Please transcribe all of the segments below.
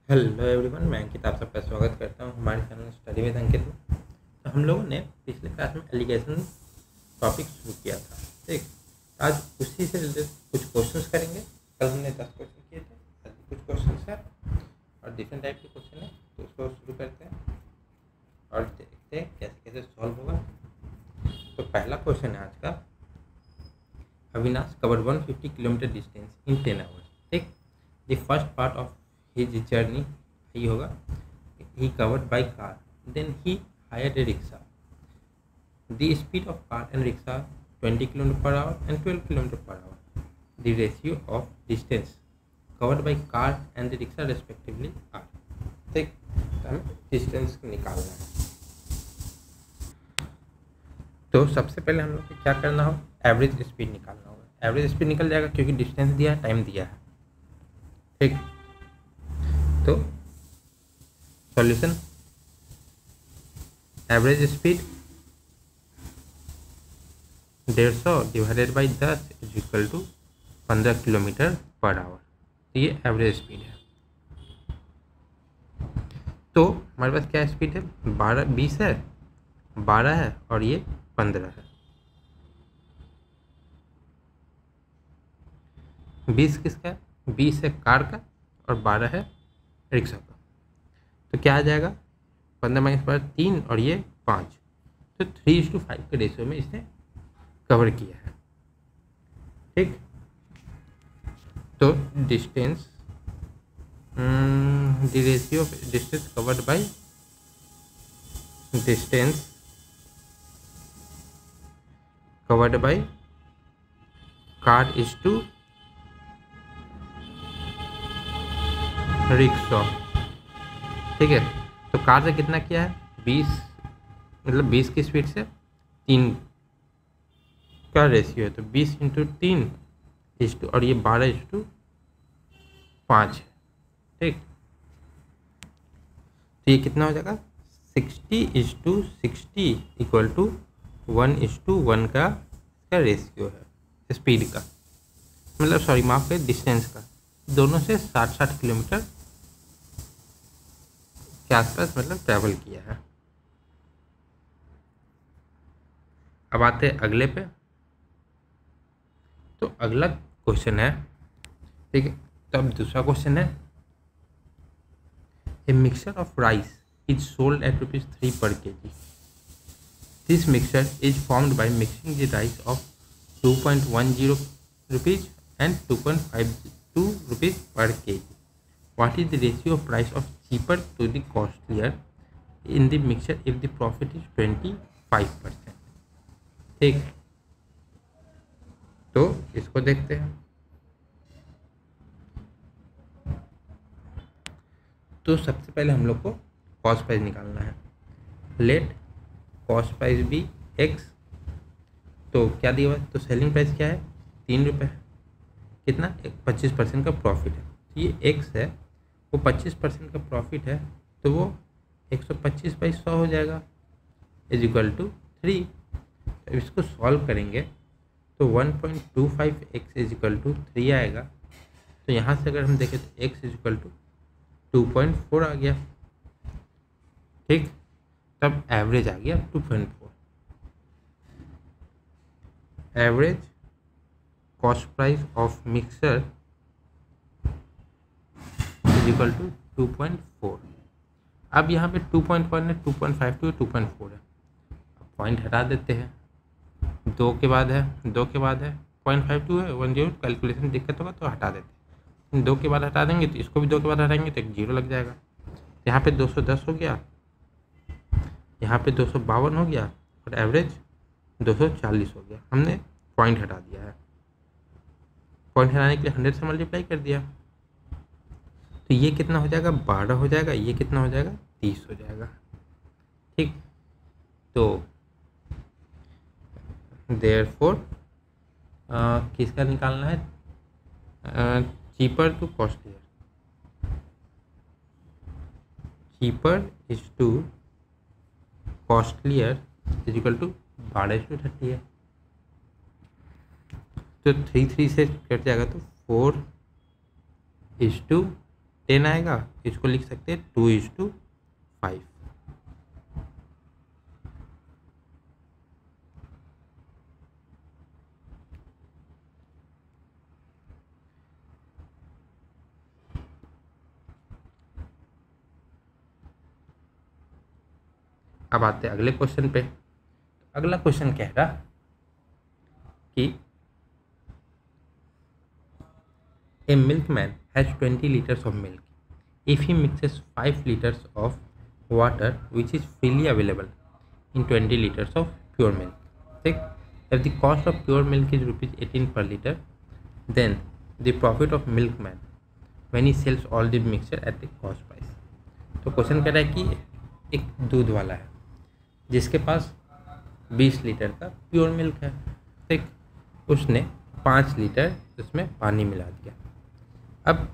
Hello everyone, मैं अंकित आप सबका स्वागत करता हूं हमारे चैनल स्टडी विद अंकित में। तो हम लोगों ने पिछले क्लास में एलिगेशन टॉपिक शुरू किया था। ठीक, आज उसी से रिलेटेड कुछ क्वेश्चंस करेंगे। कल हमने 10 क्वेश्चन किए थे, आज भी कुछ क्वेश्चंस है और डिफरेंट टाइप के क्वेश्चन है। तो उसको शुरू करते हैं और देखते हैं कैसे कैसे सॉल्व होगा। तो पहला क्वेश्चन है आज का, Avinash cover 150 kilometre distance in 10 hours. ठीक, the first part of his journey ही होगा, he covered by car, then he hired a rickshaw. The speed of car and rickshaw 20 km per hour and 12 km per hour. The ratio of distance covered by car and the rickshaw respectively are. ठीक, तो हमें distance निकालना है। तो सबसे पहले हम लोग को क्या करना हो, एवरेज स्पीड निकालना होगा। एवरेज स्पीड निकल जाएगा क्योंकि डिस्टेंस दिया है, टाइम दिया है। ठीक, तो solution, average speed 150 divided by 10 is equal to 15 kilometre per hour. तो ये एवरेज स्पीड है। तो हमारे पास क्या स्पीड है, 20 है, 12 है और ये 15 है। 20 किसका है, 20 है कार का और 12 है रिक्शा का। तो क्या आ जाएगा, 15 माइनस 12 3 और ये 5। तो 3:5 के रेशियो में इसने कवर किया है। ठीक, तो distance, the ratio of distance covered by distance covered by car is to rickshaw. ठीक है, तो कार से कितना किया है, 20, मतलब 20 की स्पीड से 3 का रेशियो है। तो 20 इंटू 3 इज टू, और ये 12 इज टू 5 है। ठीक, तो ये कितना हो जाएगा, 60 इज टू 60 इक्वल टू 1:1 का रेशियो है स्पीड का, मतलब सॉरी माफ है डिस्टेंस का। दोनों से 60-60 किलोमीटर के आसपास मतलब ट्रैवल किया है। अब आते हैं अगले पे। तो अगला क्वेश्चन है, ठीक है, तो अब दूसरा क्वेश्चन है, a mixture of rice is sold at ₹3 per kg. This mixture is formed by mixing the rice of 2.10 rupees and 2.52 rupees per kg. What is the ratio of price of cheaper to the costlier in the mixture if the profit is 25%? ठीक, तो इसको देखते हैं। तो सबसे पहले हम लोग को कॉस्ट प्राइस निकालना है। Let cost price be x. तो क्या दिया हुआ है, तो सेलिंग प्राइस क्या है, 3 रुपये। कितना, 25% का प्रॉफिट है। ये एक्स है, वो 25% का प्रॉफिट है, तो वो 125/100 हो जाएगा इज इक्वल टू 3। तो इसको सॉल्व करेंगे तो 1.25x इज इक्वल टू 3 आएगा। तो यहाँ से अगर हम देखें तो x इज इक्वल टू 2.4 आ गया। ठीक, तब एवरेज आ गया 2.4। Average cost price of mixer is equal to 2.4। अब यहाँ पे 2.1 है, 2.52 है, 2.4 है। अब पॉइंट हटा देते हैं, 2 के बाद है, 2 के बाद है 0.52 है, 10 कैलकुलेशन दिक्कत होगा तो हटा देते हैं। 2 के बाद हटा देंगे तो इसको भी 2 के बाद हटाएंगे तो एक 0 लग जाएगा। यहाँ पे 210 हो गया, यहाँ पे 252 हो गया और एवरेज 240 हो गया। हमने पॉइंट हटा दिया है, पॉइंट हटाने के लिए 100 से मल्टीप्लाई कर दिया। तो ये कितना हो जाएगा, 12 हो जाएगा। ये कितना हो जाएगा, 30 हो जाएगा। ठीक, तो देयरफॉर किसका निकालना है, cheaper to costlier. Cheaper is to costlier is equal to 12:30 है। तो 3 3 से कट जाएगा तो 4:2 10 आएगा, इसको लिख सकते हैं 2:5। अब आते हैं अगले क्वेश्चन पे। अगला क्वेश्चन कह रहा कि a milkman has 20 liters of milk. If he mixes 5 liters of water which is freely available in 20 liters of pure milk. ठीक, if the cost of pure milk is rupees 18 per liter, then the profit of milkman when he sells all the mixture at the cost price. तो question कह रहा है कि एक दूध वाला है जिसके पास 20 लीटर का प्योर मिल्क है। ठीक, उसने 5 लीटर उसमें पानी मिला दिया। अब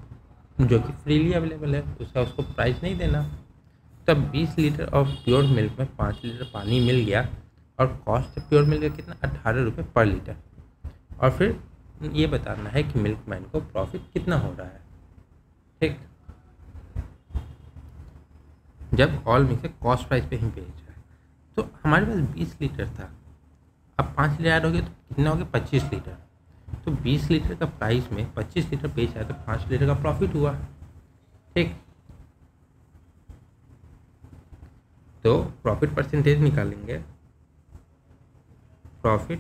जो कि फ्रीली अवेलेबल है उसको प्राइस नहीं देना, तब 20 लीटर ऑफ प्योर मिल्क में 5 लीटर पानी मिल गया और कॉस्ट प्योर मिल्क का कितना 18 रुपये पर लीटर। और फिर ये बताना है कि मिल्कमैन को प्रॉफिट कितना हो रहा है। ठीक, जब ऑल मिक्सर कॉस्ट प्राइस पे ही बेच रहा है। तो हमारे पास 20 लीटर था, अब 5 लीटर ऐड हो गया तो कितना हो गया 25 लीटर। तो 20 लीटर का प्राइस में 25 लीटर बेच रहा है तो 5 लीटर का प्रॉफिट हुआ। ठीक, तो प्रॉफिट परसेंटेज निकालेंगे। प्रॉफिट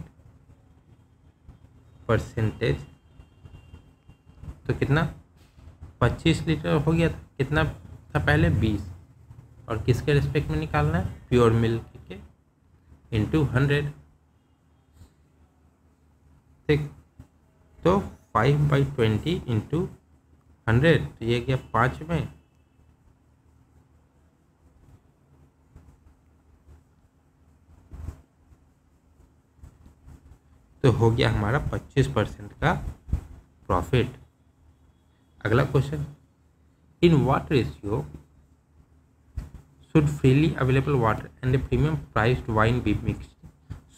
परसेंटेज तो कितना 25 लीटर हो गया था, कितना था पहले 20, और किसके रिस्पेक्ट में निकालना है प्योर मिल्क के इंटू 100। ठीक, तो 5/20 इंटू 100 तो ये गया 5 में, तो हो गया हमारा 25% का प्रॉफिट। अगला question, in what ratio should freely available water and a premium priced wine be mixed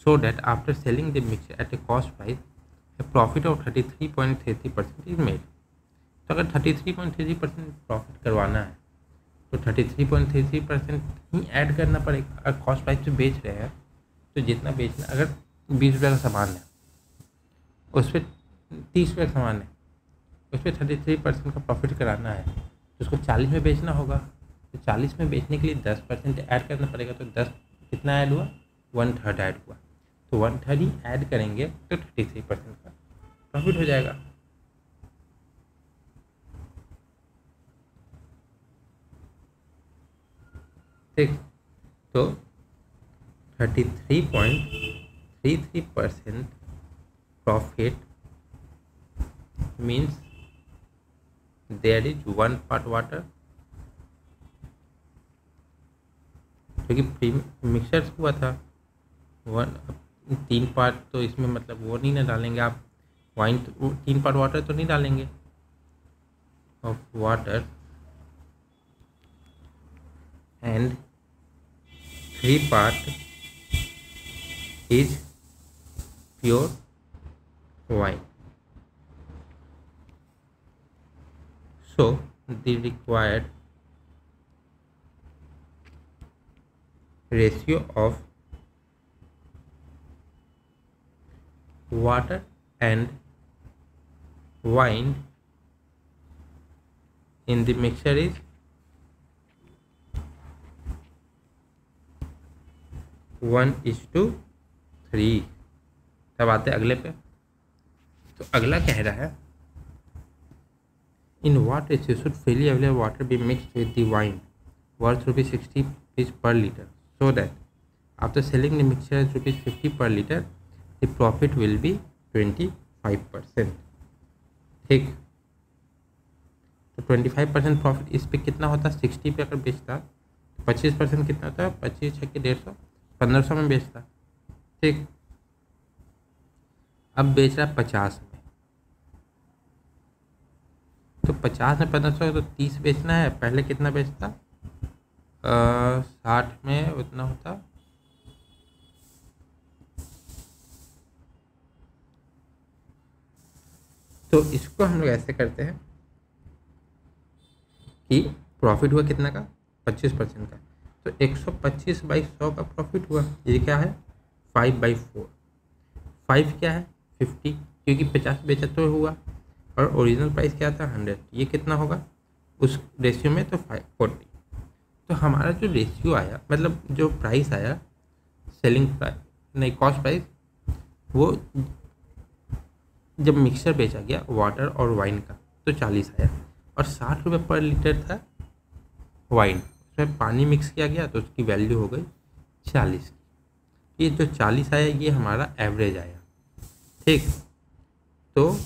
so that after selling the mixture at a cost price a profit of 33.33% is made। तो अगर 33.33% profit करवाना है तो 33.33% ही add करना पड़ेगा। अगर cost price पे बेच रहे हैं तो जितना बेचना, अगर 20 रुपये का सामान है उस पर 30 रुपये का सामान है, उस पर 33% का प्रॉफिट कराना है तो उसको 40 में बेचना होगा। तो 40 में बेचने के लिए 10% ऐड करना पड़ेगा। तो 10 कितना ऐड हुआ 1/3 ऐड हुआ, तो 1/3 ही ऐड करेंगे तो 33% का प्रॉफिट हो जाएगा। ठीक, तो 33.33% profit means there is 1 part water, क्योंकि मिक्सचर हुआ था 3 पार्ट, तो इसमें मतलब वो नहीं ना डालेंगे आप वाइन, तो 3 पार्ट वाटर तो नहीं डालेंगे of water and 3 part is pure wine. So the required ratio of water and wine in the mixture is 1:3। तब आते हैं अगले पे। तो अगला कह रहा है in what ratio should freely available water be mixed with the wine worth ₹60 per liter so that after selling the mixture at ₹50 per liter the profit will be 25%। ठीक, तो 25% प्रॉफिट इस पे कितना होता है 60 पे अगर बेचता तो 25% कितना होता है 25 6 150 1500 में बेचता। ठीक, अब बेच रहा है 50 में, तो 50 में 1500 तो 30 बेचना है। पहले कितना बेचता 60 में उतना होता, तो इसको हम लोग ऐसे करते हैं कि प्रॉफिट हुआ कितना का, 25% का। तो 125/100 का प्रॉफिट हुआ। ये क्या है, 5/4। 5 क्या है, 50, क्योंकि 50 बेचा तो हुआ, और ओरिजिनल प्राइस क्या था, 100। ये कितना होगा उस रेशियो में, तो 40। तो हमारा जो रेशियो आया, मतलब जो प्राइस आया, सेलिंग प्राइस नहीं, कॉस्ट प्राइस, वो जब मिक्सचर बेचा गया वाटर और वाइन का, तो 40 आया, और 60 रुपये पर लीटर था वाइन। उसमें पानी मिक्स किया गया तो उसकी वैल्यू हो गई 40। ये जो 40 आया ये हमारा एवरेज आया। ठीक, तो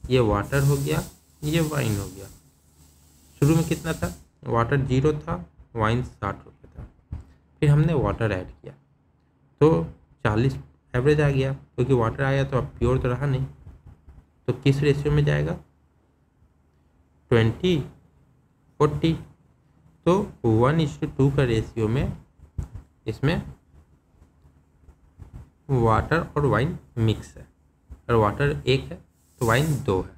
ये वाटर हो गया, ये वाइन हो गया। शुरू में कितना था, वाटर 0 था, वाइन 60 रुपये था। फिर हमने वाटर ऐड किया तो 40 एवरेज आ गया, क्योंकि वाटर आया तो अब प्योर तो रहा नहीं। तो किस रेशियो में जाएगा, 20/40। तो 1:2 का रेशियो में इसमें वाटर और वाइन मिक्स है, और वाटर 1 है तो वाइन 2 है।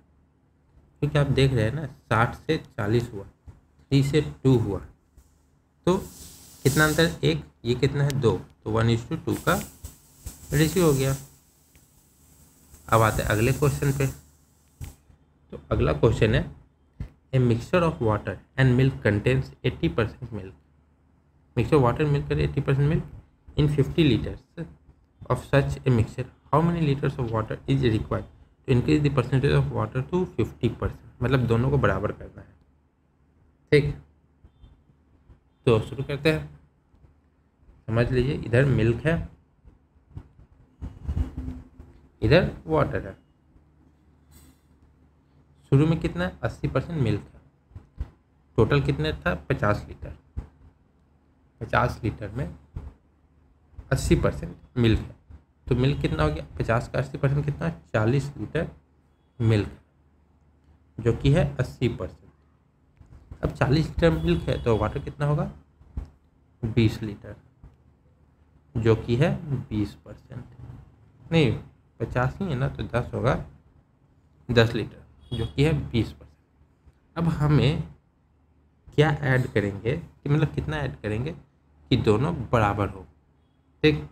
क्योंकि आप देख रहे हैं ना, 60 से 40 हुआ, 3 से 2 हुआ, तो कितना अंतर, 1, ये कितना है, 2, तो 1:2 का रेशियो हो गया। अब आते हैं अगले क्वेश्चन पे। तो अगला क्वेश्चन है, a mixture of water and milk contains 80% milk. Mixture water milk करे 80% milk in 50 litres of such a mixture, how many liters of water is required to increase the percentage of water to 50%। मतलब दोनों को बराबर करना है। ठीक, तो शुरू करते हैं। समझ लीजिए, इधर मिल्क है, इधर वाटर है। शुरू में कितना है, 80% मिल्क है। टोटल कितने था, 50 लीटर। 50 लीटर में 80% मिल्क है, तो मिल्क कितना हो गया, 50 का 80% कितना, 40 लीटर मिल्क, जो कि है 80%। अब 40 लीटर मिल्क है तो वाटर कितना होगा, 20 लीटर, जो कि है 20%। नहीं, 50 ही है ना, तो 10 होगा, 10 लीटर, जो कि है 20%। अब हमें क्या ऐड करेंगे, कि मतलब कितना ऐड करेंगे कि दोनों बराबर हो। ठीक,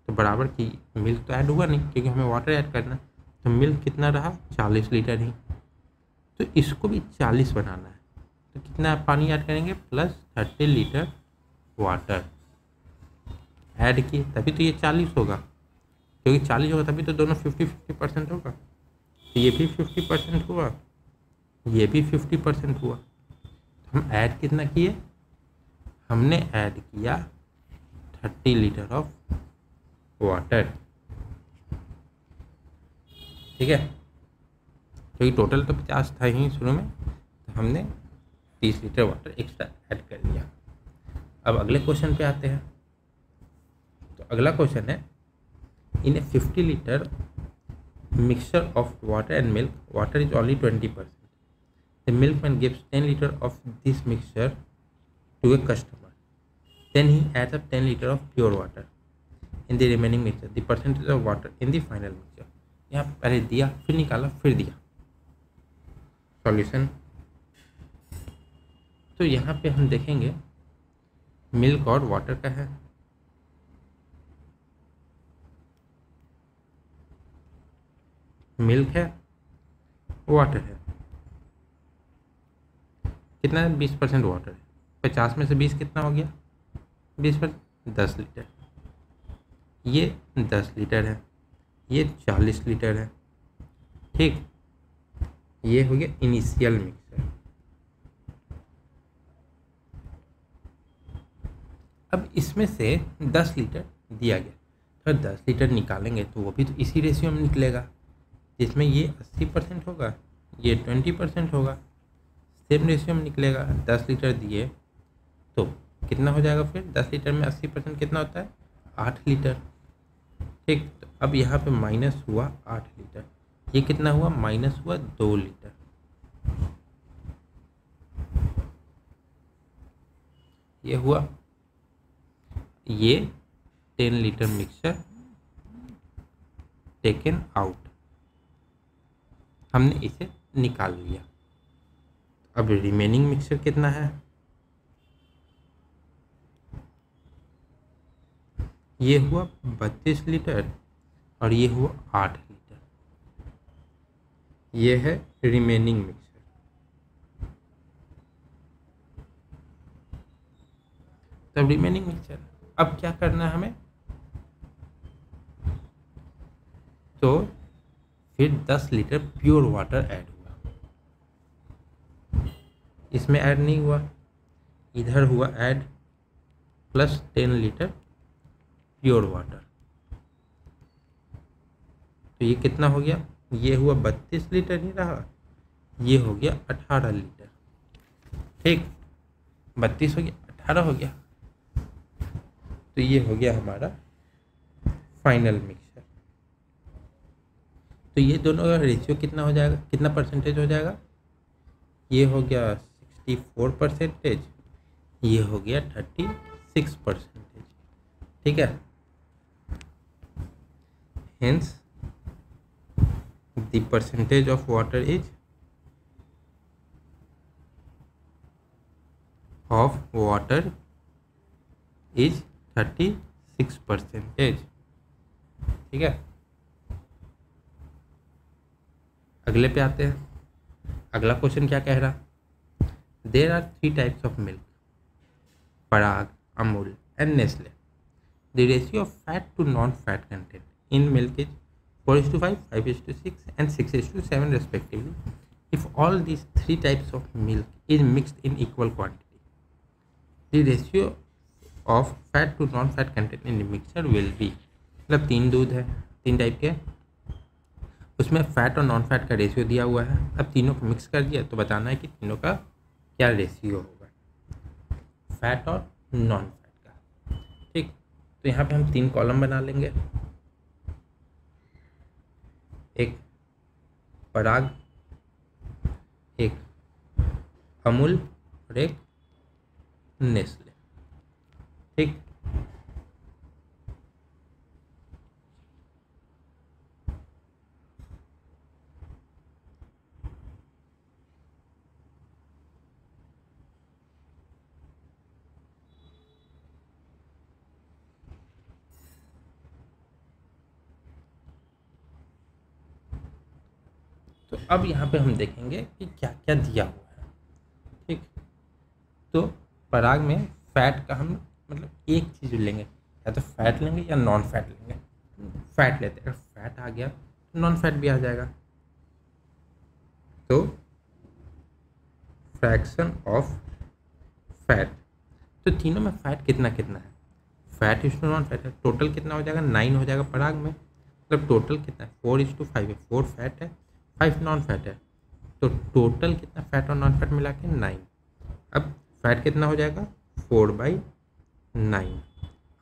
तो बराबर की मिल्क तो ऐड हुआ नहीं, क्योंकि हमें वाटर ऐड करना है। तो मिल्क कितना रहा, 40 लीटर ही। तो इसको भी 40 बनाना है, तो कितना पानी ऐड करेंगे, प्लस 30 लीटर वाटर ऐड किए, तभी तो ये 40 होगा। क्योंकि 40 होगा तभी तो दोनों 50-50% होगा। तो ये भी 50% हुआ, ये भी 50% हुआ। तो हम ऐड कितना किए, हमने ऐड किया 30 लीटर ऑफ वाटर। ठीक है, क्योंकि टोटल तो 50 था ही शुरू में, तो हमने 30 लीटर वाटर एक्स्ट्रा ऐड कर लिया। अब अगले क्वेश्चन पे आते हैं। तो अगला क्वेश्चन है, in a 50 litre mixture of water and milk, water is only 20%। The milkman gives 10 litre of this mixture to a customer, then he adds up 10 litre of pure water in the remaining mixture, the percentage of water in the final mixture. यहाँ पहले दिया, फिर निकाला, फिर दिया solution. तो यहाँ पे हम देखेंगे मिल्क और वाटर का है। मिल्क है, वाटर है, कितना है, 20% वाटर है। 50 में से 20 कितना हो गया, 20%, 10 लीटर। ये 10 लीटर है, ये 40 लीटर है। ठीक, ये हो गया इनिशियल मिक्सर। अब इसमें से 10 लीटर दिया गया, तो 10 लीटर निकालेंगे तो वो भी तो इसी रेशियो में निकलेगा, जिसमें ये 80% होगा, ये 20% होगा, सेम रेशियो में निकलेगा। 10 लीटर दिए तो कितना हो जाएगा, फिर 10 लीटर में 80% कितना होता है, 8 लीटर। ठीक, तो अब यहाँ पे माइनस हुआ 8 लीटर, ये कितना हुआ, माइनस हुआ 2 लीटर। ये हुआ, ये 10 लीटर मिक्सचर टेकन आउट, हमने इसे निकाल लिया। अब रिमेनिंग मिक्सचर कितना है, ये हुआ 32 लीटर और ये हुआ 8 लीटर। ये है रिमेनिंग मिक्सचर। तब रिमेनिंग मिक्सचर अब क्या करना है हमें, तो फिर 10 लीटर प्योर वाटर ऐड हुआ, इसमें ऐड नहीं हुआ, इधर हुआ add plus 10 litre pure water. तो ये कितना हो गया, ये हुआ 32 लीटर नहीं रहा, ये हो गया 18 लीटर। ठीक, 32 हो गया, 18 हो गया, तो ये हो गया हमारा फाइनल मिक्सचर। तो ये दोनों का रेशियो कितना हो जाएगा, कितना परसेंटेज हो जाएगा, ये हो गया 64%, ये हो गया 36%। ठीक है, hence the percentage of water is is 36%। ठीक है, अगले पे आते हैं। अगला क्वेश्चन क्या कह रहा, there are 3 types of milk, Parag, Amul and Nestle. The ratio of fat to non fat content in milk is 4:5, 5:6 and 6:7 respectively. If all these 3 types of milk is mixed in equal quantity, the ratio of fat to non-fat content in the mixture will be, मतलब 3 दूध है, 3 type के, उसमें fat और non fat का ratio दिया हुआ है। अब तीनों को मिक्स कर दिया तो बताना है कि तीनों का क्या रेशियो होगा, फैट और नॉन फैट का। ठीक, तो यहाँ पे हम 3 कॉलम बना लेंगे, एक पराग, एक अमूल और एक नेस्ले। ठीक, तो अब यहाँ पे हम देखेंगे कि क्या क्या दिया हुआ है। ठीक, तो पराग में फैट का हम मतलब एक चीज़ लेंगे, या तो फैट लेंगे या नॉन फैट लेंगे। फैट लेते हैं, अगर फैट आ गया तो नॉन फैट भी आ जाएगा। तो फ्रैक्शन ऑफ फैट, तो तीनों में फैट कितना कितना है, fat is to non fat है, टोटल कितना हो जाएगा 9 हो जाएगा पराग में, मतलब टोटल कितना है 4:5 है, 4 फैट है 5 नॉन फैट है, तो टोटल कितना फैट और नॉन फैट मिला के 9। अब फैट कितना हो जाएगा 4/9,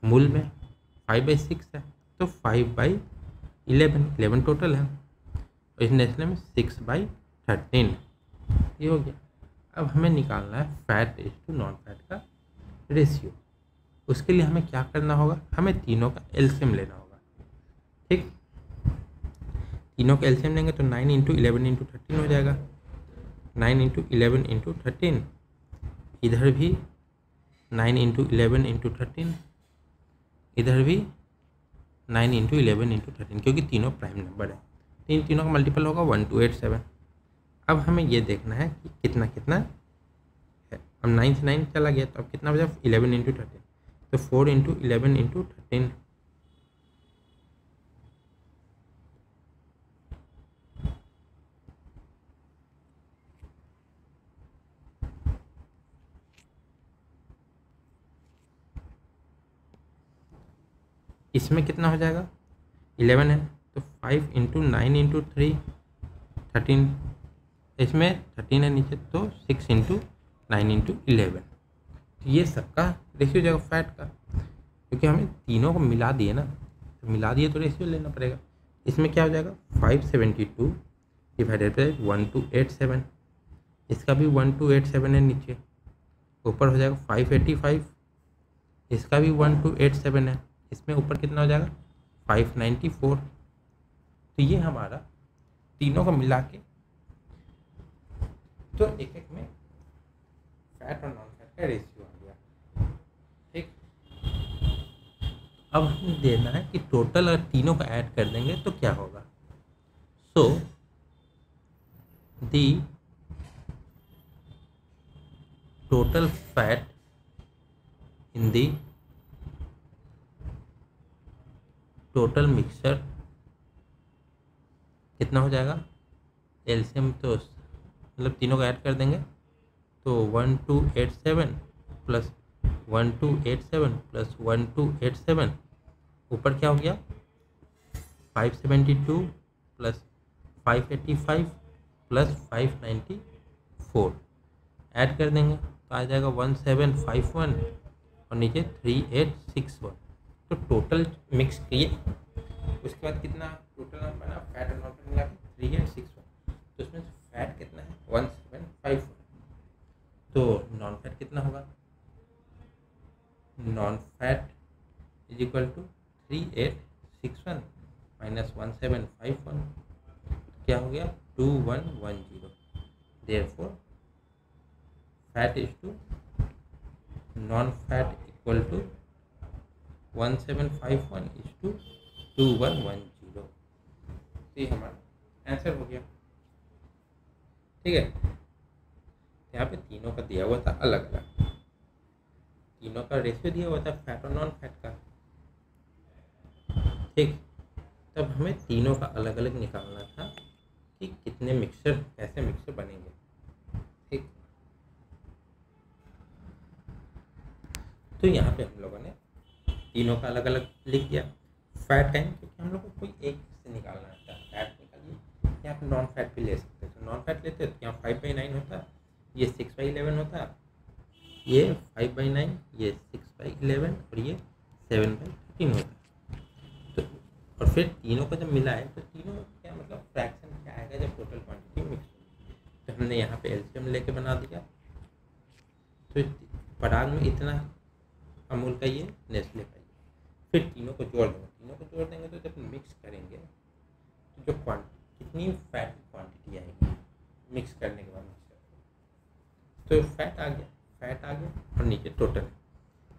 अमूल में 5/6 है तो 5/11 टोटल है, और इस नेस्ले में 6/13, ये हो गया। अब हमें निकालना है fat is to non fat का रेशियो। उसके लिए हमें क्या करना होगा, हमें तीनों का एलसीएम लेना होगा। ठीक, तीनों का एलसीएम लेंगे तो 9 × 11 × 13 हो जाएगा, 9 × 11 × 13, इधर भी 9 × 11 × 13, इधर भी 9 × 11 × 13, क्योंकि तीनों प्राइम नंबर है, तीनों का मल्टीपल होगा 1287। अब हमें ये देखना है कि कितना कितना है। अब 9 से 9 चला गया तो अब कितना बचा 11 × 13, तो 4 × 11 × 13, इसमें कितना हो जाएगा 11 है तो 5 × 9 × 3 13, इसमें 13 है नीचे तो 6 × 9 × 11, तो ये सबका रेशियो जाएगा फैट का, क्योंकि हमें तीनों को मिला दिए ना, तो मिला दिए तो रेशियो लेना पड़ेगा। इसमें क्या हो जाएगा 572 डिवाइडेड बाई 1287, इसका भी 1287 है नीचे, ऊपर हो जाएगा 585, इसका भी 1287 है, इसमें ऊपर कितना हो जाएगा 594। तो ये हमारा तीनों को मिला के, तो एक एक में फैट और नॉन फैट का रेशियो आ गया। ठीक, अब हमें देना है कि टोटल और तीनों का ऐड कर देंगे तो क्या होगा। So the total fat in the total mixture कितना हो जाएगा, एलसीएम तो मतलब तीनों का ऐड कर देंगे तो 1287 प्लस 1287 प्लस 1287 ऊपर क्या हो गया 572 प्लस 585 प्लस 594 ऐड कर देंगे तो आ जाएगा 1751 और नीचे 3861। तो टोटल मिक्स किए उसके बाद कितना टोटल बना फैट और नॉन फैट मिला के 3861। तो उसमें फैट कितना है 1751। तो नॉन फैट कितना होगा, non fat is equal to 3861 minus 1751 क्या हो गया 2110। Therefore fat is to non fat equal to 1751 is to 2110। तो ये हमारा आंसर हो गया। ठीक है, यहाँ पे तीनों का दिया हुआ था अलग अलग, तीनों का रेशियो दिया हुआ था फैट और नॉन फैट का। ठीक, तब हमें तीनों का अलग अलग निकालना था कि कितने मिक्सचर कैसे मिक्सचर बनेंगे। ठीक, तो यहाँ पे हम लोगों ने तीनों का अलग अलग लिख दिया। फैट टाइम क्योंकि हम लोग को कोई एक से निकालना था, फैट निकालिए। यहाँ पे नॉन फैट भी ले सकते हैं, तो नॉन फैट लेते तो यहाँ 5/9 होता, ये 6/11 होता, ये 5/9, ये 6/11 और ये 7/13 होता। तो और फिर तीनों को जब मिला है तो तीनों क्या मतलब फ्रैक्शन क्या आएगा जब टोटल क्वांटिटी मिक्स होगी। तो हमने यहाँ पे एलसीएम लेके बना दिया। तो पराग में इतना अमूल का ये नेस्ले का ये, फिर तीनों को जोड़ देंगे। तीनों को जोड़ देंगे तो जब मिक्स करेंगे तो जो कितनी फैट की क्वांटिटी आएगी मिक्स करने के बाद मिक्सर, तो फैट आ गया और नीचे टोटल है,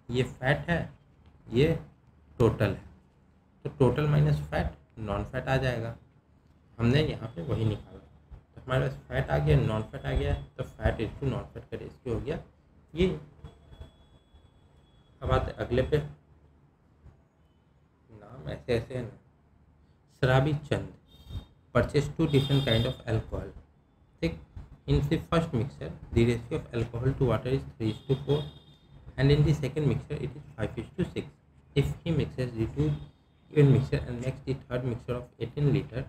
ये फैट है ये टोटल है, तो total minus fat non fat आ जाएगा। हमने यहाँ पे वही निकाला तो हमारे पास फैट आ गया नॉन फैट आ गया, तो fat is to non fat का रेशियो हो गया ये। अब आते अगले पे, नाम ऐसे ऐसे है ना, Sharabi Chand purchase 2 different kind of alcohol. ठीक, in the first mixture the ratio of alcohol to water is 3:4 and in the second mixture it is 5:6. If he mixes the two given mixture and makes the third mixture of 18 liter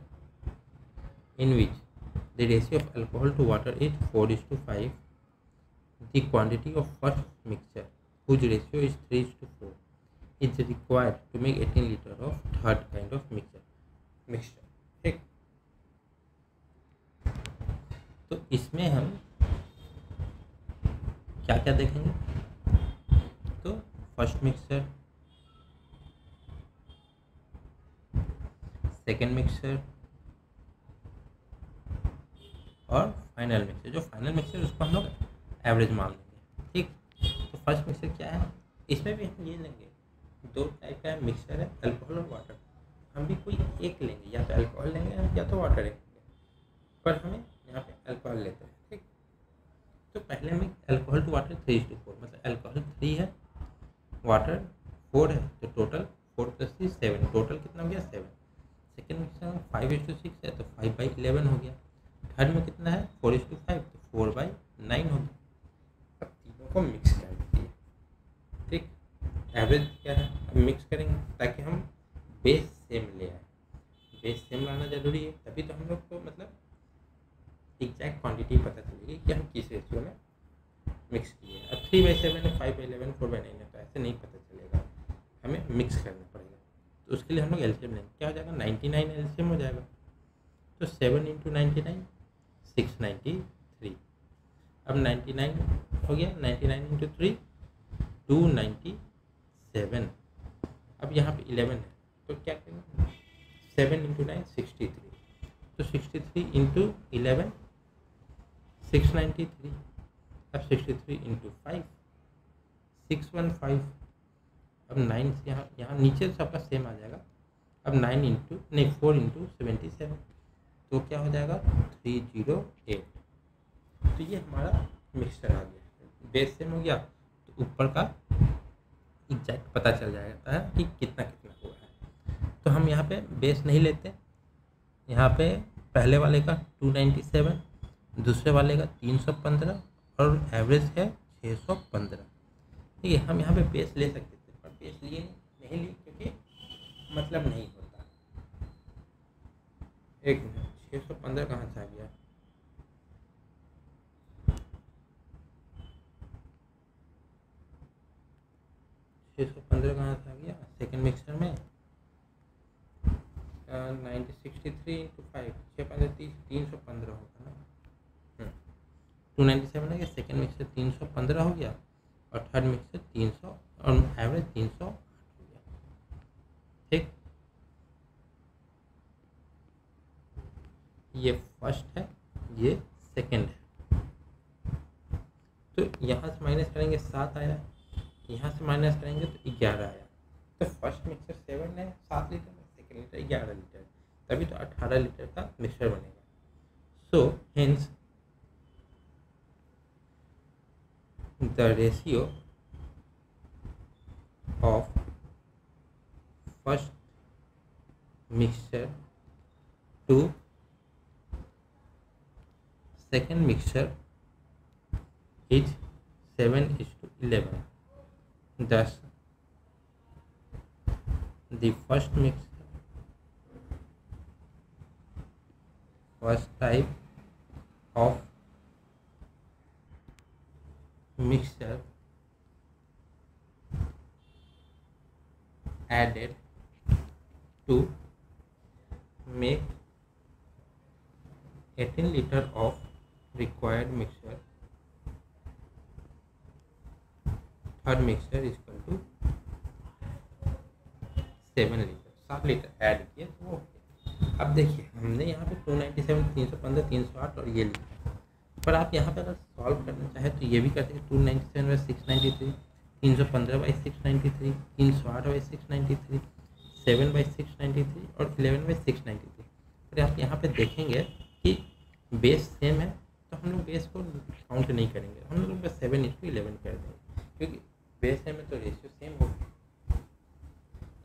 in which the ratio of alcohol to water is 4:5, the quantity of first mixture whose ratio is 3:4 is required to make 18 liter of third kind of mixture। ठीक, तो इसमें हम क्या क्या देखेंगे, तो first mixer, second mixer और final mixer. जो फाइनल मिक्सर उसको हम लोग एवरेज मान लेंगे। ठीक, तो फर्स्ट मिक्सर क्या है, इसमें भी हम ये लेंगे, दो टाइप का मिक्सर है अल्कोहल और वाटर। हम भी कोई एक लेंगे, या तो अल्कोहल लेंगे या तो वाटर लेंगे, पर हमें यहाँ पे अल्कोहल लेते हैं। ठीक, तो पहले में अल्कोहल टू वाटर 3:4, मतलब अल्कोहल 3 है वाटर 4 है, तो टोटल 4 + 3 7, टोटल कितना हो गया 7। सेकेंड मिक्सर में 5:6 है तो 5/11 हो गया। थर्ड में कितना है 4:5, तो 4/9 हो गया। अब तीनों को मिक्स कर दीजिए। ठीक, एवरेज क्या है, अब मिक्स करेंगे ताकि हम बेस सेम ले आए। बेस सेम लाना जरूरी है, तभी तो हम लोग को मतलब एग्जैक्ट क्वांटिटी पता चलेगी कि हम किस रेशियो में मिक्स किए। अब 3/7 है, 5/11, 4/9 है, तो ऐसे नहीं पता चलेगा, हमें मिक्स करना पड़ेगा। तो उसके लिए हम लोग एलसीएम लेंगे, क्या हो जाएगा 99 एलसीएम हो जाएगा। तो 7 × 99 693। अब 99 हो गया, 99 × 3 297। अब यहाँ पे 11 है तो क्या करेंगे 7 × 9 63, तो 63 × 11 693। अब 63 इंटू 5 615। अब 9 से यहाँ नीचे सबका सेम आ जाएगा। अब 9 इंटू नहीं 4 इंटू 77 तो क्या हो जाएगा 308। तो ये हमारा मिक्सचर आ गया। बेस सेम हो गया तो ऊपर का एग्जैक्ट पता चल जाता है कि कितना कितना हुआ है। तो हम यहाँ पे बेस नहीं लेते, यहाँ पे पहले वाले का 297, दूसरे वाले का 315 और एवरेज है 615। ठीक है, हम यहाँ पे बेस ले सकते थे पर बेस लिए नहीं लिए क्योंकि मतलब नहीं होता। एक मिनट, 615 कहाँ से आ गया? छः सौ पंद्रह कहाँ से आ गया? सेकेंड मिक्सर में 63 इंटू 5 6 315 होगा ना। 297 आ गया, सेकेंड मिक्सर 315 हो गया और थर्ड मिक्सर 300 और एवरेज 308 हो गया। ठीक, ये फर्स्ट है, ये सेकंड है। तो यहाँ से माइनस करेंगे 7 आया, यहाँ से माइनस करेंगे तो 11 आया। तो फर्स्ट मिक्सर 7 है 7 लीटर में, सेकेंड लीटर 11 लीटर, तभी तो 18 लीटर का मिक्सर बनेगा। So hence the ratio of first mixture to second mixture is 7:11। Thus, the first type of mixture added to make 18 liter of required mixture. Third mixture is equal to 7 litre, 7 litre add किया तो वो। अब देखिए हमने यहाँ पे 297 315 308 और ये लिखा, पर आप यहाँ पे अगर सॉल्व करना चाहे तो ये भी कर सकते। 297 बाई 693, 315 बाई 693, 308 बाई 693, 7 बाई 693 और 11 बाई 693। पर आप यहाँ पे देखेंगे कि बेस सेम है तो हम लोग बेस को काउंट नहीं करेंगे, हम लोग बस 7:11 कर देंगे क्योंकि बेस है में तो रेशियो सेम होगा।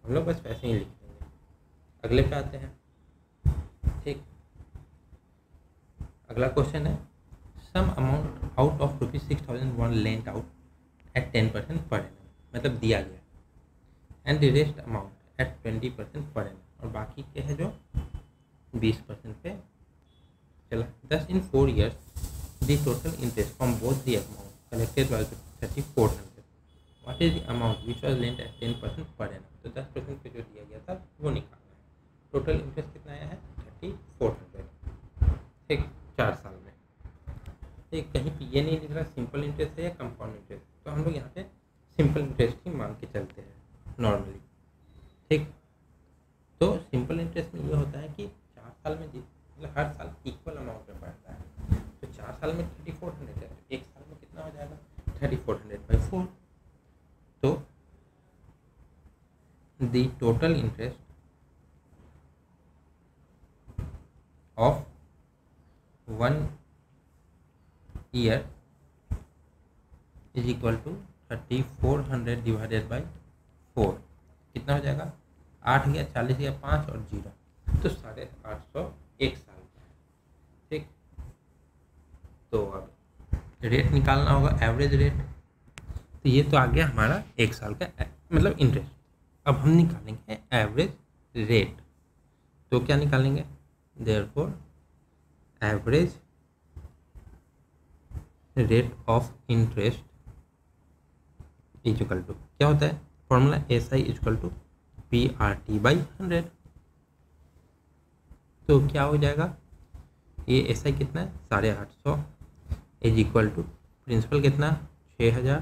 हम लोग बस वैसे ही लिख देंगे। अगले पे आते हैं। ठीक, अगला क्वेश्चन है some amount out of ₹6,001 lent out at 10% per annum, मतलब दिया गया, and the rest amount at 20% per annum, और बाकी के है जो 20% पे चला। Thus in 4 years the total interest from both the amount collected was 3,400. What is the amount which was lent at 10% per annum? तो 10% पे जो दिया गया था वो निकालना है। टोटल इंटरेस्ट कितना आया है 3,400। ठीक, 4 साल में। ठीक, कहीं पे ये नहीं लिख रहा सिंपल इंटरेस्ट है या कंपाउंड इंटरेस्ट, तो हम लोग यहाँ पे सिंपल इंटरेस्ट ही मान के चलते हैं नॉर्मली। ठीक, तो सिंपल इंटरेस्ट में ये होता है कि 4 साल में मतलब हर साल इक्वल अमाउंट में बढ़ता है। तो 4 साल में 3,400 है, तो 1 साल में कितना हो जाएगा 3,400/4। तो the total interest of 1 year is equal to 3,400 divided by 4। कितना हो जाएगा 8 गया, 40 गया, 5 और 0, तो 850 1 साल का है। ठीक, तो अब रेट निकालना होगा, एवरेज रेट। तो ये तो आ गया हमारा 1 साल का मतलब इंटरेस्ट। अब हम निकालेंगे एवरेज रेट। तो क्या निकालेंगे, therefore average rate of interest is equal to क्या होता है formula, SI is equal to PRT/100। तो क्या हो जाएगा, ये SI कितना है 850 इज इक्वल टू प्रिंसिपल कितना 6,000,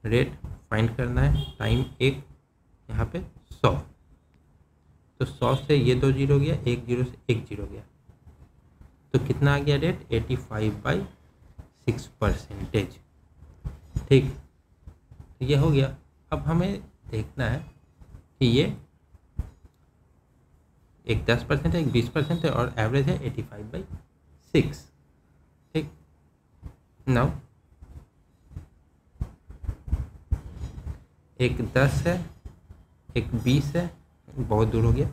रेट फाइंड करना है, टाइम 1, यहाँ पे 100। तो 100 से ये 2 जीरो गया, 1 जीरो से 1 जीरो गया, तो कितना आ गया रेट 85/6 6%। ठीक, तो ये हो गया। अब हमें देखना है कि ये एक 10% है, एक 20% है और एवरेज है 85/6। ठीक, नाउ एक 10 है, एक 20 है, बहुत दूर हो गया,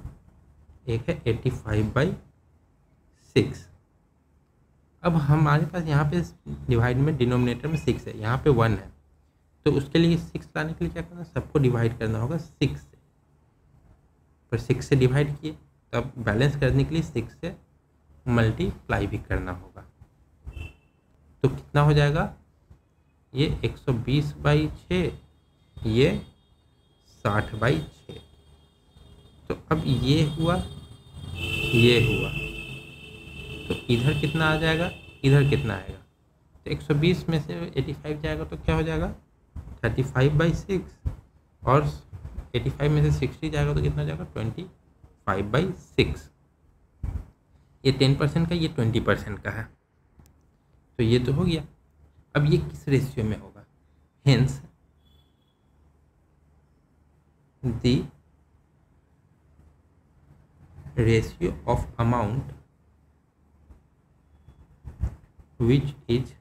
एक है 85/6। अब हमारे पास यहाँ पे डिवाइड में डिनोमिनेटर में 6 है, यहाँ पे 1 है, तो उसके लिए 6 लाने के लिए क्या करना, सबको डिवाइड करना होगा 6 से। पर 6 से डिवाइड किए, तब बैलेंस करने के लिए 6 से मल्टीप्लाई भी करना होगा। तो कितना हो जाएगा, ये 120/6, ये 60/6। तो अब ये हुआ, ये हुआ, तो इधर कितना आ जाएगा, इधर कितना आएगा, तो 120 में से 85 जाएगा तो क्या हो जाएगा 35/6, और 85 में से 60 जाएगा तो कितना जाएगा 25/6। ये 10% का, ये 20% का है, तो ये तो हो गया। अब ये किस रेशियो में होगा, hence the ratio of amount which is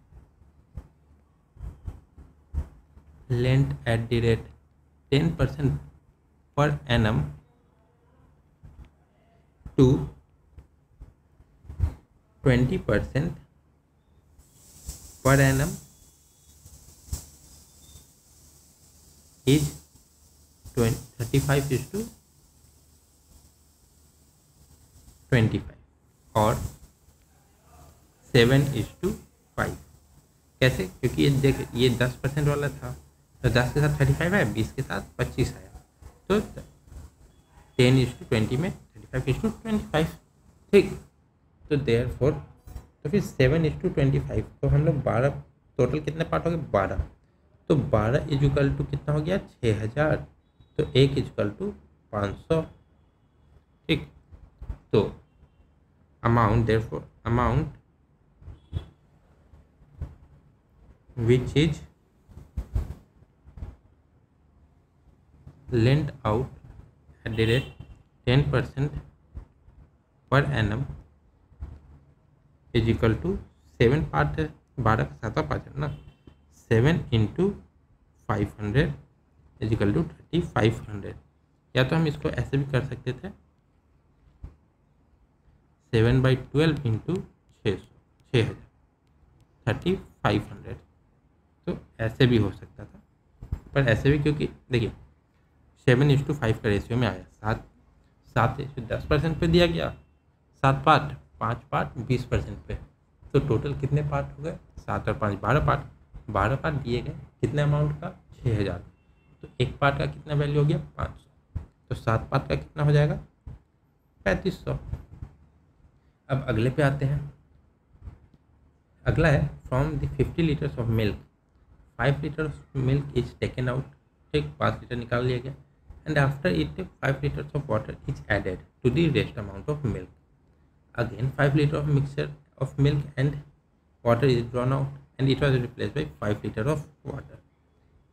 lent at the rate 10% per annum to 20% per annum is 35:25 और 7:5। कैसे, क्योंकि ये देख, ये 10% वाला था, तो 10 के साथ 35 है, 20 के साथ 25 आया, तो 10:20 में 35:25। ठीक, तो देयरफॉर, तो फिर 7:25 तो हम लोग 12, टोटल कितने पार्ट हो गए 12, तो 12 इक्वल टू कितना हो गया 6000, तो 1 इक्वल टू 500। ठीक, तो amount, therefore amount which is lent out at the rate 10% per annum is equal to 7 part है, 12 का 7 पार्ट है ना, 7 × 500 इज इक्वल टू 3500। या तो हम इसको ऐसे भी कर सकते थे, 7/12 × 6000 3500, तो ऐसे भी हो सकता था। पर ऐसे भी, क्योंकि देखिए 7:5 का रेशियो में आया, 10% पे दिया गया, 7 पार्ट, 5 पार्ट 20% पे, तो टोटल कितने पार्ट हो गए 7 और 5 12 पार्ट, 12 पार्ट दिए गए कितने अमाउंट का 6000, तो एक पार्ट का कितना वैल्यू हो गया 500, तो 7 पार्ट का कितना हो जाएगा 3500। अब अगले पे आते हैं, अगला है from the 50 litres of milk 5 litres milk is taken out. ठीक, 5 लीटर निकाल लिया गया, and after it 5 litres of water is added to the rest amount of milk. Again 5 litre of mixture of milk and water is drawn out and it was replaced by 5 liters of water.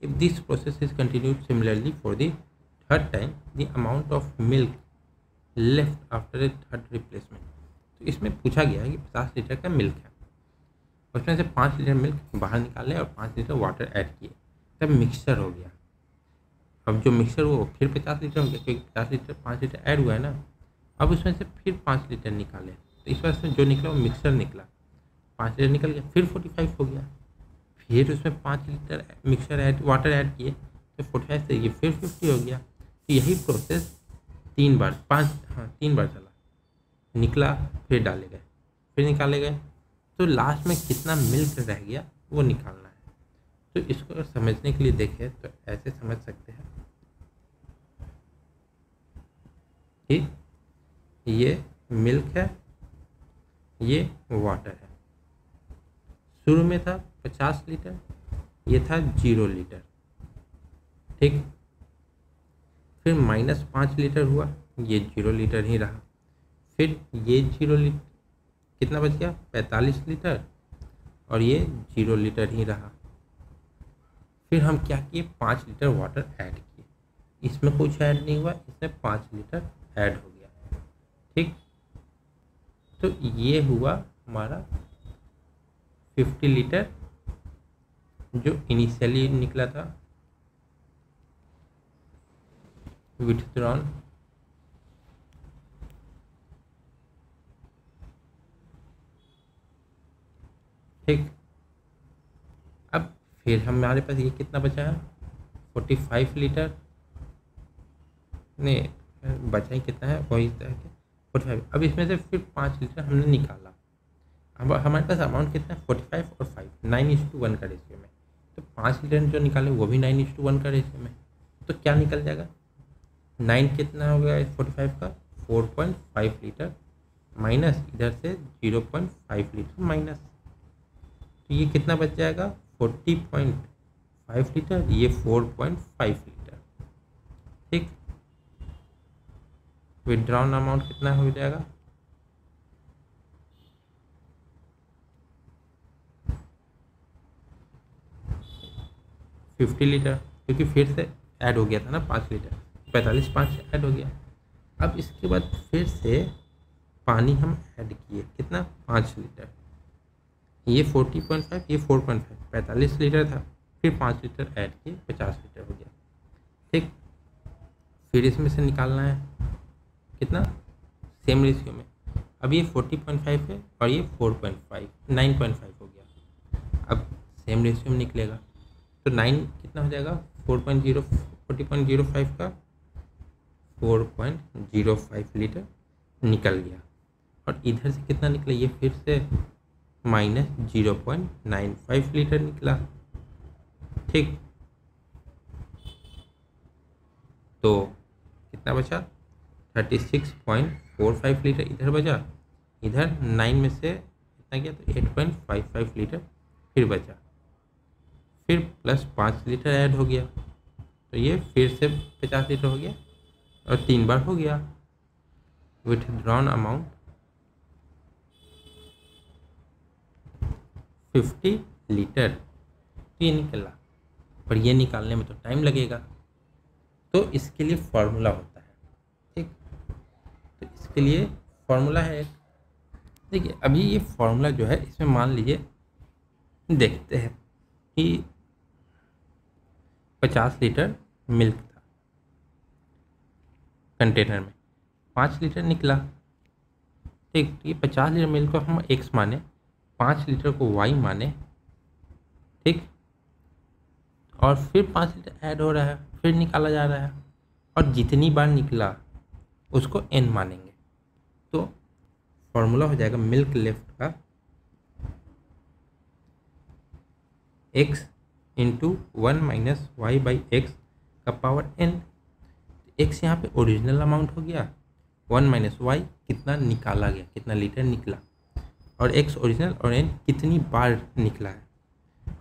If this process is continued similarly for the third time, the amount of milk left after a third replacement. तो इसमें पूछा गया है कि 50 litre का milk है, उसमें से 5 लीटर मिल्क बाहर निकाले और 5 लीटर वाटर ऐड किए, तब मिक्सचर हो गया। अब जो मिक्सचर वो फिर 50 लीटर हो गया, क्योंकि 50 लीटर 5 लीटर ऐड हुआ है ना, अब उसमें से फिर 5 लीटर निकाले, तो इस वजह से जो निकला वो मिक्सचर निकला, 5 लीटर निकल गया, फिर 45 हो गया, फिर उसमें 5 litre mixture add water add किए तो 45 से ये फिर 50 हो गया। तो यही प्रोसेस 3 बार चला, निकला फिर डाले गए फिर निकाले गए, तो लास्ट में कितना मिल्क रह गया वो निकालना है। तो इसको अगर समझने के लिए देखें तो ऐसे समझ सकते हैं कि ये मिल्क है, ये वाटर है, शुरू में था 50 लीटर, ये था 0 लीटर। ठीक, फिर -5 लीटर हुआ, ये 0 लीटर ही रहा, फिर ये 0 लीटर कितना बच गया 45 लीटर, और ये 0 लीटर ही रहा। फिर हम क्या किए, 5 लीटर वाटर ऐड किए। इसमें कुछ ऐड नहीं हुआ, इसमें 5 लीटर ऐड हो गया। ठीक, तो ये हुआ हमारा 50 लीटर जो इनिशियली निकला था विथड्रॉन। ठीक, अब फिर हमारे पास ये कितना बचा है, 45 लीटर नहीं बचा ही कितना है वही 45। अब इसमें से फिर 5 लीटर हमने निकाला। अब हमारे पास अमाउंट कितना है, 45 और 5 9:1 का रेशियो में। तो 5 लीटर जो निकाले वो भी 9:1 का रेशियो में। तो क्या निकल जाएगा, 9 कितना हो गया 45 का, 4.5 लीटर माइनस इधर से 0.5 लीटर माइनस, तो ये कितना बच जाएगा 40.5 लीटर, ये 4.5 लीटर। ठीक, विड्रॉन अमाउंट कितना हो जाएगा, $50 लीटर, क्योंकि फिर से ऐड हो गया था ना 5 लीटर, 45 5 ऐड हो गया। अब इसके बाद फिर से पानी हम ऐड किए, कितना 5 लीटर, ये 40.5 ये 4.5, 45 लीटर था, फिर 5 लीटर ऐड किए 50 लीटर हो गया। ठीक, फिर इसमें से निकालना है कितना, सेम रेशियो में। अब ये 40.5 है और ये 4.5 9.5 हो गया। अब सेम रेशियो में निकलेगा तो 9 कितना हो जाएगा, 40.05 का 4.05 लीटर निकल गया। और इधर से कितना निकला, ये फिर से -0.95 लीटर निकला। ठीक, तो कितना बचा, 36.45 लीटर इधर बचा, इधर 9 में से कितना गया तो 8.55 लीटर फिर बचा, फिर प्लस 5 लीटर ऐड हो गया, तो ये फिर से 50 लीटर हो गया और 3 बार हो गया। विथड्रॉन अमाउंट 50 लीटर, तो ये निकला, पर ये निकालने में तो टाइम लगेगा, तो इसके लिए फॉर्मूला होता है। ठीक, तो इसके लिए फॉर्मूला है, देखिए अभी ये फॉर्मूला जो है इसमें मान लीजिए देखते हैं कि 50 लीटर मिल्क था कंटेनर में, 5 लीटर निकला। ठीक, तो ये 50 लीटर मिल्क को हम x माने, 5 लीटर को y माने। ठीक, और फिर 5 लीटर ऐड हो रहा है, फिर निकाला जा रहा है, और जितनी बार निकला उसको n मानेंगे। तो फॉर्मूला हो जाएगा मिल्क लेफ्ट का x into 1 minus y by x का पावर n। x यहाँ पे ओरिजिनल अमाउंट हो गया, 1 माइनस वाई कितना निकाला गया, कितना लीटर निकला, और x ओरिजिनल और n कितनी बार निकला है।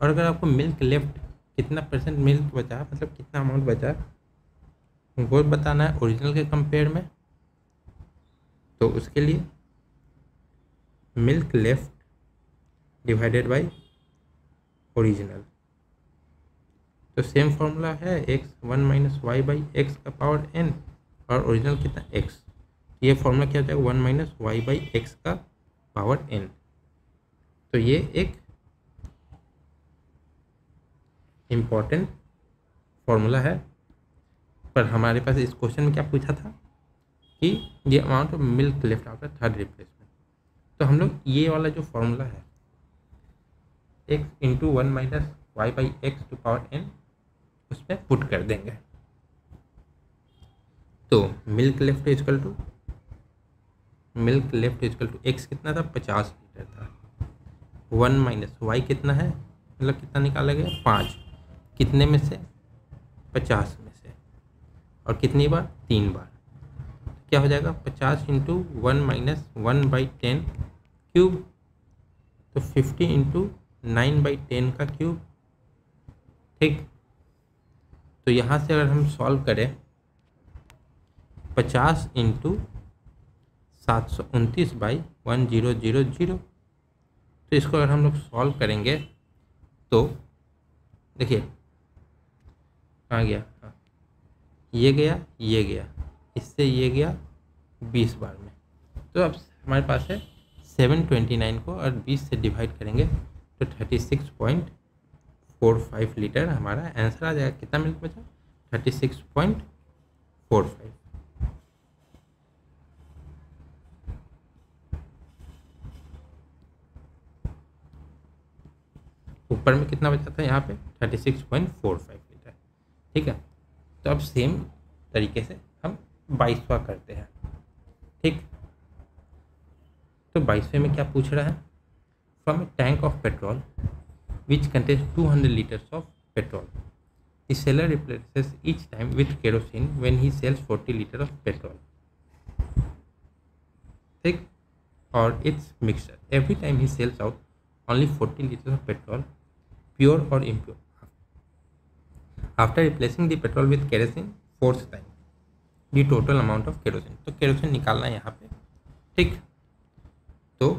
और अगर आपको मिल्क लेफ्ट कितना % मिल्क बचा, मतलब कितना अमाउंट बचा वो बताना है ओरिजिनल के कंपेयर में, तो उसके लिए milk left divided by original. तो सेम फॉर्मूला है x 1 minus y by x का पावर n, और ओरिजिनल कितना x, ये फॉर्मूला क्या हो जाएगा 1 माइनस वाई बाई एक्स का पावर n। तो ये एक इम्पॉर्टेंट फॉर्मूला है, पर हमारे पास इस क्वेश्चन में क्या पूछा था कि ये amount of milk left after third replacement. तो हम लोग ये वाला जो फॉर्मूला है x into 1 minus y by x to power n उस पर पुट कर देंगे। तो milk left is equal to x कितना था 50 लीटर था, 1 माइनस वाई कितना है, मतलब कितना निकाला गया 5, कितने में से 50 में से, और कितनी बार 3 बार, क्या हो जाएगा 50 इंटू 1 माइनस 1 बाई 10 क्यूब, तो 50 इंटू 9 बाई 10 का क्यूब। ठीक, तो यहाँ से अगर हम सॉल्व करें 50 इंटू 729 बाई 1000, तो इसको अगर हम लोग सॉल्व करेंगे तो देखिए कहाँ गया, हाँ ये गया, इससे ये गया 20 बार में। तो अब हमारे पास है 729 को और 20 से डिवाइड करेंगे तो 36.45 लीटर हमारा आंसर आ जाएगा। कितना मिनट बचा, 36.45। ऊपर में कितना बचा था, यहाँ पे 36.45 लीटर। ठीक है, तो अब सेम तरीके से हम 22वां करते हैं। ठीक, तो 22वें में क्या पूछ रहा है, from a tank of petrol which contains 200 litres of petrol the seller replaces each time with kerosene when he sells 40 litre of petrol. ठीक, और its mixture every time he sells out only 40 liters of petrol, pure or impure, after replacing the petrol with kerosene fourth time, the total amount of kerosene। तो kerosene निकालना है यहाँ पे। ठीक, तो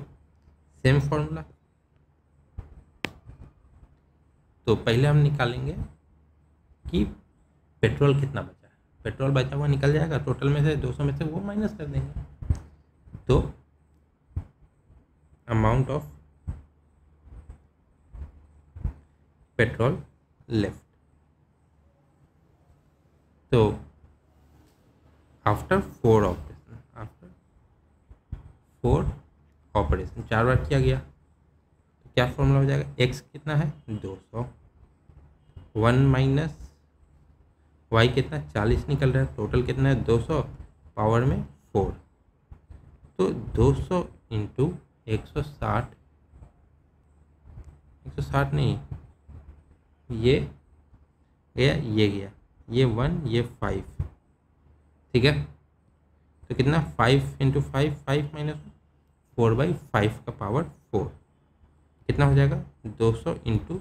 same formula, तो पहले हम निकालेंगे कि पेट्रोल कितना बचा है। पेट्रोल बचा हुआ निकल जाएगा, टोटल में से 200 में से वो माइनस कर देंगे। तो अमाउंट ऑफ पेट्रोल लेफ्ट, तो आफ्टर 4 ऑपरेशन 4 बार किया गया तो क्या फॉर्मूला हो जाएगा, x कितना है 200, 1 माइनस y कितना 40 निकल रहा है, टोटल कितना है 200 पावर में 4, तो 200 इंटू 160 नहीं, ये गया, ये 1 ये 5। ठीक है, तो कितना 5 इंटू 5, 5 माइनस 4/5 का पावर 4 कितना हो जाएगा 200 इंटू,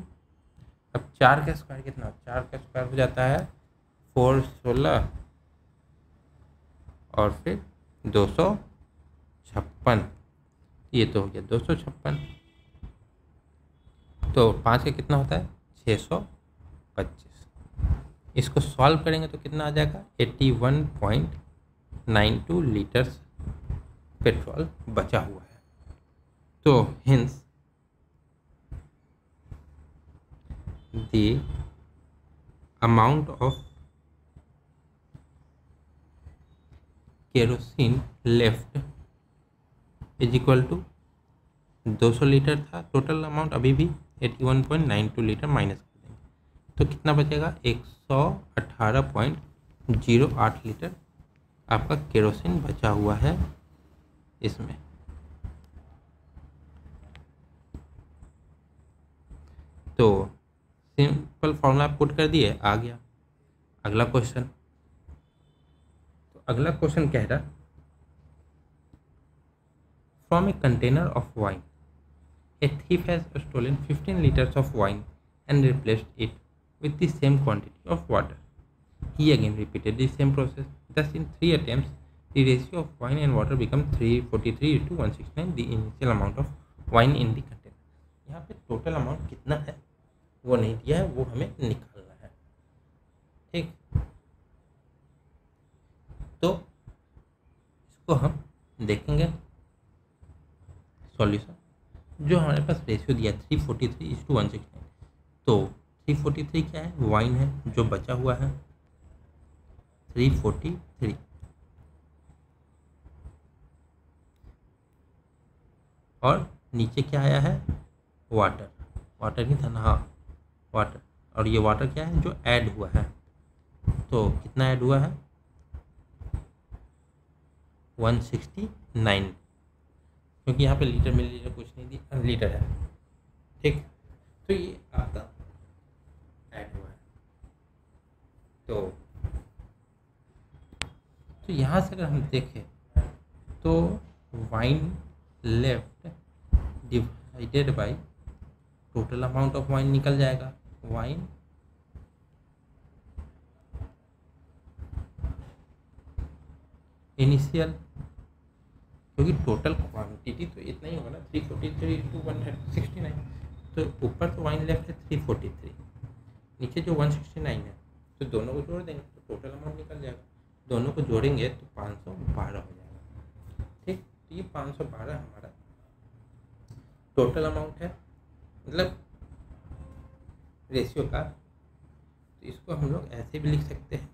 अब 4 का स्क्वायर कितना, 4 का स्क्वायर हो जाता है 4 16 और फिर 256, ये तो हो गया 256। तो 5 का कितना होता है 625। इसको सॉल्व करेंगे तो कितना आ जाएगा 81.92 लीटर्स पेट्रोल बचा हुआ है। तो hence the amount of kerosene left is equal to 200 litre था टोटल अमाउंट, अभी भी 81.92 लीटर माइनस कर देंगे तो कितना बचेगा 118.08 लीटर आपका केरोसिन बचा हुआ है इसमें। तो सिंपल फॉर्मूला पुट कर दिए, आ गया अगला क्वेश्चन। तो अगला क्वेश्चन कह रहा, from a container of wine a thief has stolen 15 liters of wine and replaced it with the same quantity of water. He again repeated the same process. Thus, in 3 attempts, the ratio of wine and water become 343:169, the initial amount of wine in the container. यहाँ पे total amount कितना है वो नहीं दिया है, वो हमें निकालना है। ठीक, तो इसको हम देखेंगे सॉल्यूशन। जो हमारे पास रेशियो दिया 343:169, तो 343 क्या है, वाइन है जो बचा हुआ है 343, और नीचे क्या आया है वाटर, वाटर नहीं था ना, हाँ वाटर, और ये वाटर क्या है जो ऐड हुआ है, तो कितना ऐड हुआ है 169, क्योंकि यहाँ पे लीटर मिलीलीटर कुछ नहीं दी, लीटर है। ठीक, तो ये आपका ऐड हुआ है। तो यहाँ से अगर हम देखें तो wine left divided by total amount of wine निकल जाएगा। वाइन इनिशियल, क्योंकि क्योंकि टोटल क्वांटिटी तो इतना ही होगा ना, 343 इंटू 169, तो ऊपर तो वाइन लेफ्ट है 343, नीचे जो 169 है, तो दोनों को जोड़ देंगे तो टोटल अमाउंट निकल जाएगा। दोनों को जोड़ेंगे तो 512 हो जाएगा। ठीक, तो ये 512 हमारा टोटल अमाउंट है, मतलब रेशियो का। तो इसको हम लोग ऐसे भी लिख सकते हैं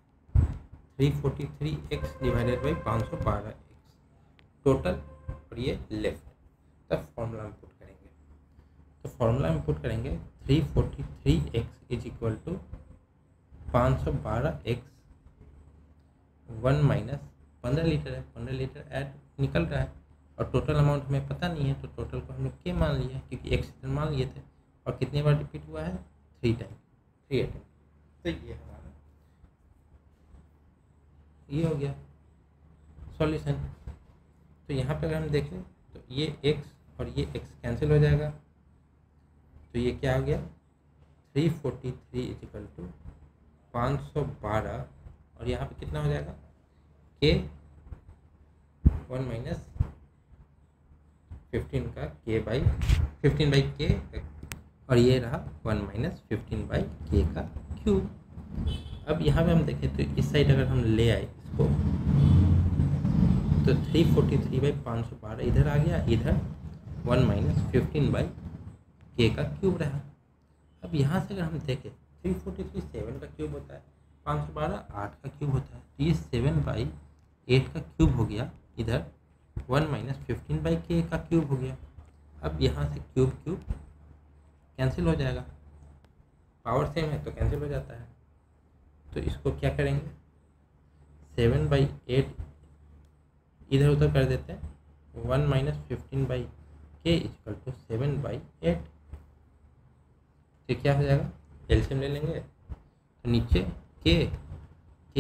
343x divided by 512x total, और ये लेफ्ट। तब फॉर्मूला में पुट करेंगे, तो फॉर्मूला में पुट करेंगे 343x is equal to 512x 1 minus 15 litre है, 15 लीटर ऐड निकल रहा है, और टोटल अमाउंट हमें पता नहीं है, तो टोटल को हम लोग के मान लिया है क्योंकि x इतना मान लिए थे, और कितनी बार रिपीट हुआ है 3 टाइम, 3 आइटम। तो ये हमारा ये हो गया सॉल्यूशन। तो यहाँ पर अगर हम देखें तो ये x और ये x कैंसिल हो जाएगा, तो ये क्या हो गया 343 इज इक्वल टू 512, और यहाँ पे कितना हो जाएगा k 1 माइनस 15 का k बाई 15 बाई k, और ये रहा 1 माइनस 15 बाई k का क्यूब। अब यहाँ पे हम देखें तो इस साइड अगर हम ले आए इसको, तो 343 बाई 512 इधर आ गया, इधर 1 माइनस 15 बाई k का क्यूब रहा। अब यहाँ से अगर हम देखें 343 7 का क्यूब होता है, 512 8 का क्यूब होता है, तो ये 7 बाई 8 का क्यूब हो गया, इधर 1 माइनस 15 बाई k का क्यूब हो गया। अब यहाँ से क्यूब क्यूब कैंसिल हो जाएगा, पावर सेम है तो कैंसिल हो जाता है। तो इसको क्या करेंगे 7 बाई 8 इधर उधर कर देते हैं, 1 minus 15 by k equal to 7 by 8। तो क्या हो जाएगा, एलसीएम ले लेंगे, तो नीचे k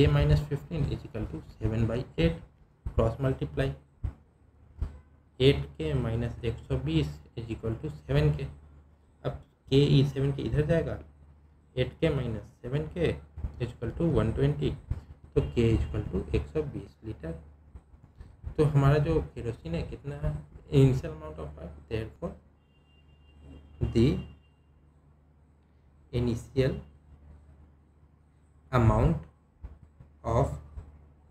minus 15 equal to 7 by 8, cross multiply 8k minus 120 is equal to 7k। अब k 7 के इधर जाएगा, 8k minus 7k equal to 120, तो k इक्वल टू 120 लीटर। तो हमारा जो केरोसिन है कितना है, initial amount of fire, therefore the initial amount of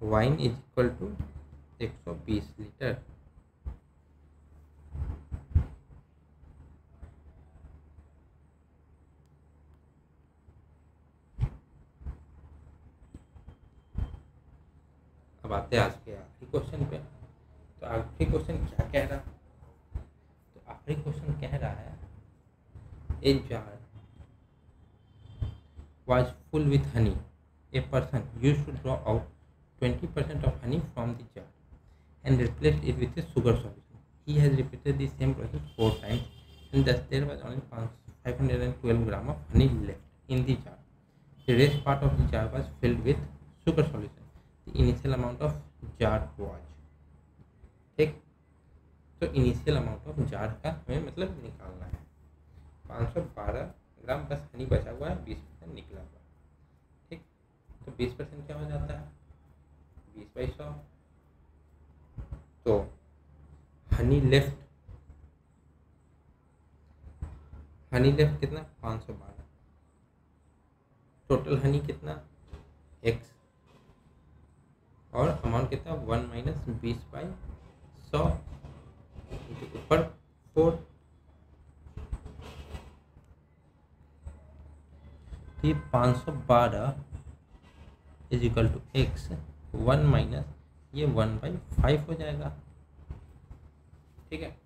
wine is equal to 120 litre. अब आते हैं आज के आखिरी क्वेश्चन पे। तो आखिरी क्वेश्चन क्या कह रहा, तो आखिरी क्वेश्चन कह रहा है a jar was full with honey. A person used to draw out 20% of honey from the jar and replaced it with a sugar solution. He has repeated the same process 4 times, and thus there was only 512 grams of honey left in the jar. The rest part of the jar was filled with sugar solution. The initial amount of jar was, ठीक, तो initial amount of jar का हमें मतलब निकालना है। 512 ग्राम बस हनी बचा हुआ है, 20% निकला हुआ है, ठीक। तो 20% क्या हो जाता है 20/100, तो हनी लेफ्ट कितना 512, टोटल हनी कितना x, और अमाउंट कितना 1 माइनस 20/100 ऊपर 4, ये 512 is equal to x, 1 minus ये 1/5 हो जाएगा, ठीक है,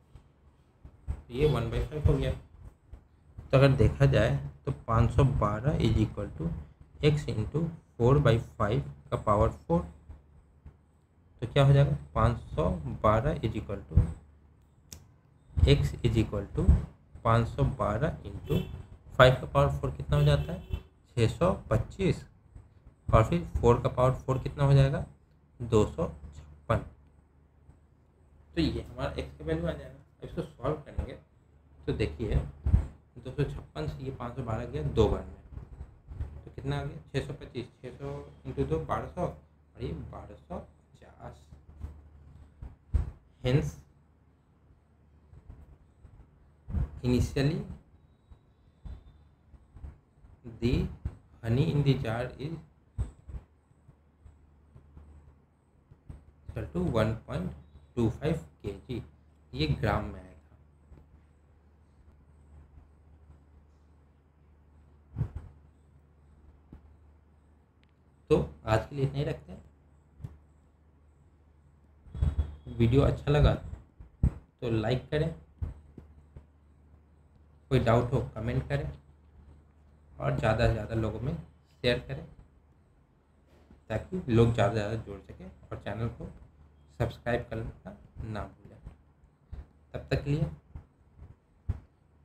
ये 1/5 हो गया। तो अगर देखा जाए तो 512 is equal to x into 4/5 का पावर 4, तो क्या हो जाएगा 512 is equal to x is equal to 512 into 5 का पावर 4 कितना हो जाता है 625, और फिर 4 का पावर 4 कितना हो जाएगा 256। तो ये हमारा x का वैल्यू आ जाएगा। इसको सॉल्व करेंगे तो देखिए 256 से ये 512 गया 2 बार में, तो कितना आ गया 625, 600 इंटू 2 1200, और ये 1250। Hence initially the honey in the jar is equal to 1.25 kg, ये ग्राम में आएगा। तो आज के लिए इतना ही रखते हैं। वीडियो अच्छा लगा तो लाइक करें, कोई डाउट हो कमेंट करें और ज़्यादा से ज़्यादा लोगों में शेयर करें ताकि लोग ज़्यादा से ज़्यादा जुड़ सकें और चैनल को सब्सक्राइब करना ना भूलें। तब तक के लिए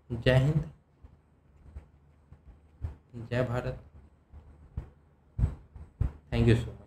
जय हिंद, जय Bharat, thank you so much.